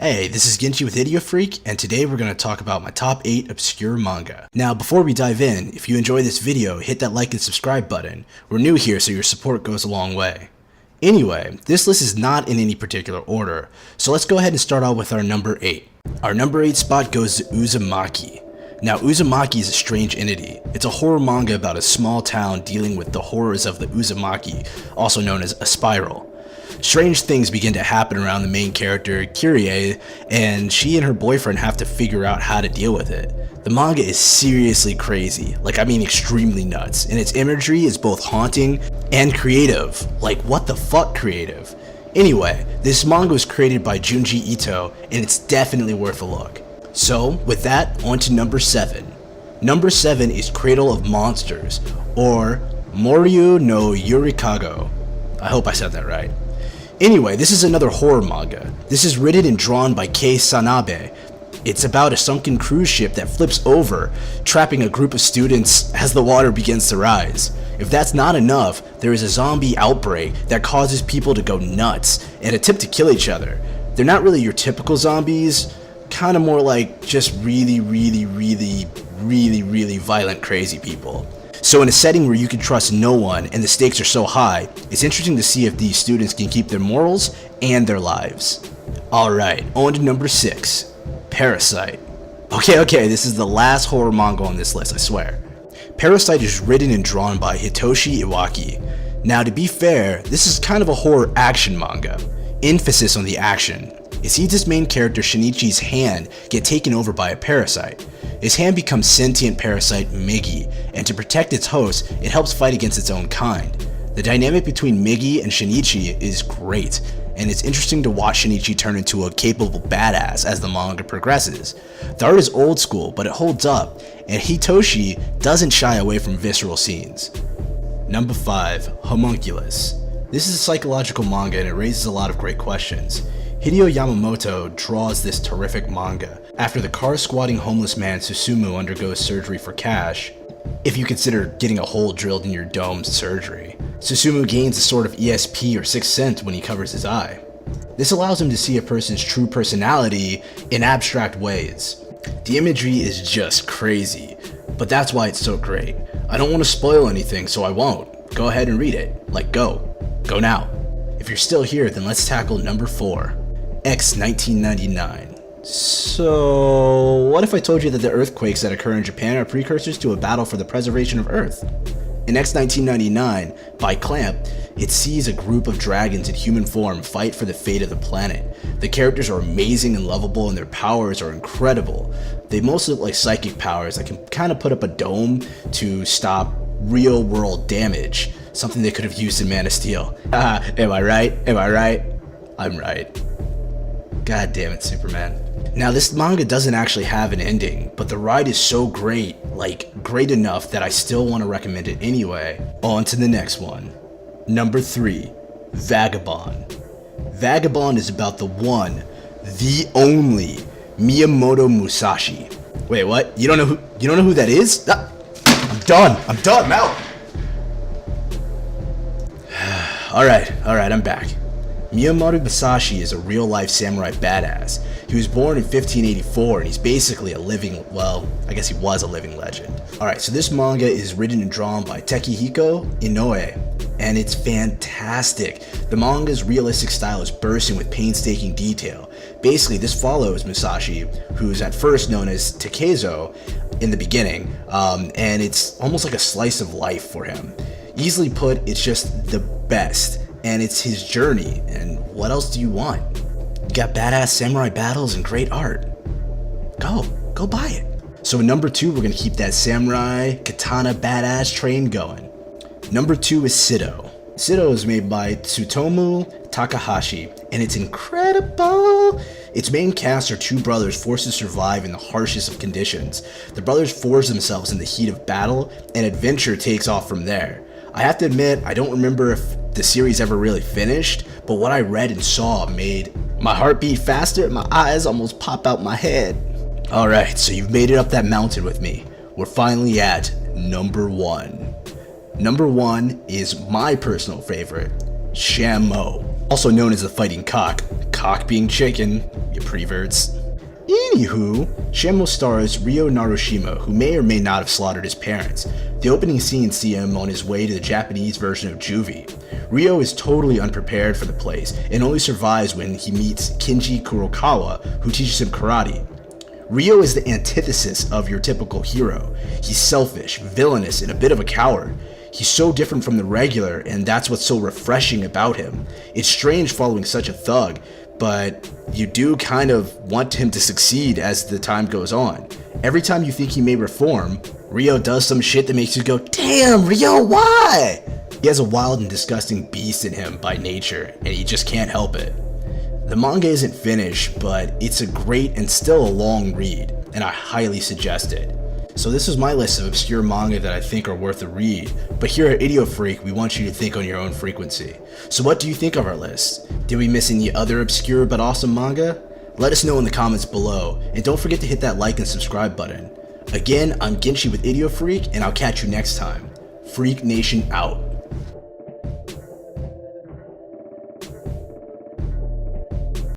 Hey, this is GenChi with IdioFreQ, and today we're going to talk about my top 8 obscure manga. Now, before we dive in, if you enjoy this video, hit that like and subscribe button. We're new here, so your support goes a long way. Anyway, this list is not in any particular order, so let's go ahead and start out with our number 8. Our number 8 spot goes to Uzumaki. Now, Uzumaki is a strange entity. It's a horror manga about a small town dealing with the horrors of the Uzumaki, also known as a spiral. Strange things begin to happen around the main character, Kyrie, and she and her boyfriend have to figure out how to deal with it. The manga is seriously crazy, extremely nuts, and its imagery is both haunting and creative. Like, what the fuck creative? Anyway, this manga was created by Junji Ito, and it's definitely worth a look. So, with that, on to number 7. Number 7 is Cradle of Monsters, or Moryu no Yurikago. I hope I said that right. Anyway, this is another horror manga. This is written and drawn by Kei Sanabe. It's about a sunken cruise ship that flips over, trapping a group of students as the water begins to rise. If that's not enough, there is a zombie outbreak that causes people to go nuts and attempt to kill each other. They're not really your typical zombies, kind of more like just really violent, crazy people. So in a setting where you can trust no one and the stakes are so high, it's interesting to see if these students can keep their morals and their lives. Alright, on to number 6, Parasite. Okay, this is the last horror manga on this list, I swear. Parasite is written and drawn by Hitoshi Iwaki. Now, to be fair, this is kind of a horror action manga. Emphasis on the action. It sees its main character Shinichi's hand get taken over by a parasite. His hand becomes sentient parasite Migi, and to protect its host, it helps fight against its own kind. The dynamic between Migi and Shinichi is great, and it's interesting to watch Shinichi turn into a capable badass as the manga progresses. The art is old school, but it holds up, and Hitoshi doesn't shy away from visceral scenes. Number 5, Homunculus. This is a psychological manga and it raises a lot of great questions. Hideo Yamamoto draws this terrific manga after the car-squatting homeless man Susumu undergoes surgery for cash. If you consider getting a hole drilled in your dome surgery, Susumu gains a sort of ESP or sixth sense when he covers his eye. This allows him to see a person's true personality in abstract ways. The imagery is just crazy, but that's why it's so great. I don't want to spoil anything, so I won't. Go ahead and read it. Go now. If you're still here, then let's tackle number 4. X 1999. So, what if I told you that the earthquakes that occur in Japan are precursors to a battle for the preservation of Earth? In X 1999, by Clamp, it sees a group of dragons in human form fight for the fate of the planet. The characters are amazing and lovable, and their powers are incredible. They mostly look like psychic powers that can kind of put up a dome to stop real-world damage, something they could have used in Man of Steel. Am I right? I'm right. God damn it, Superman. Now, this manga doesn't actually have an ending, but the ride is so great, great enough that I still want to recommend it anyway. On to the next one. Number 3, Vagabond. Vagabond is about the one, the only, Miyamoto Musashi. Wait, what? You don't know who that is? Ah, I'm done, I'm out. Alright, I'm back. Miyamoto Musashi is a real-life samurai badass. He was born in 1584 and he's basically a living, well, I guess he was a living legend. Alright, so this manga is written and drawn by Takehiko Inoue, and it's fantastic. The manga's realistic style is bursting with painstaking detail. Basically, this follows Musashi, who's at first known as Takezo in the beginning, and it's almost like a slice of life for him. Easily put, it's just the best. And it's his journey, and what else do you want? You got badass samurai battles and great art. Go buy it. So in number 2, we're gonna keep that samurai katana badass train going. Number 2 is Sydow. Sydow is made by Tsutomu Takahashi, and it's incredible. Its main cast are 2 brothers forced to survive in the harshest of conditions. The brothers forge themselves in the heat of battle, and adventure takes off from there. I have to admit, I don't remember if the series ever really finished, but what I read and saw made my heart beat faster and my eyes almost pop out my head. Alright, so you've made it up that mountain with me. We're finally at number 1. Number 1 is my personal favorite, Shamo, also known as the Fighting Cock, cock being chicken, you preverts. Anywho, Shamo stars Ryo Narushima, who may or may not have slaughtered his parents. The opening scenes see him on his way to the Japanese version of Juvie. Ryo is totally unprepared for the place and only survives when he meets Kinji Kurokawa, who teaches him karate. Ryo is the antithesis of your typical hero. He's selfish, villainous, and a bit of a coward. He's so different from the regular, and that's what's so refreshing about him. It's strange following such a thug, but you do kind of want him to succeed as the time goes on. Every time you think he may reform, Ryo does some shit that makes you go, damn, Ryo, why? He has a wild and disgusting beast in him by nature, and he just can't help it. The manga isn't finished, but it's a great and still a long read, and I highly suggest it. So this is my list of obscure manga that I think are worth a read, but here at IdioFreQ, we want you to think on your own frequency. So what do you think of our list? Did we miss any other obscure but awesome manga? Let us know in the comments below, and don't forget to hit that like and subscribe button. Again, I'm GenChi with IdioFreQ, and I'll catch you next time. Freak Nation out.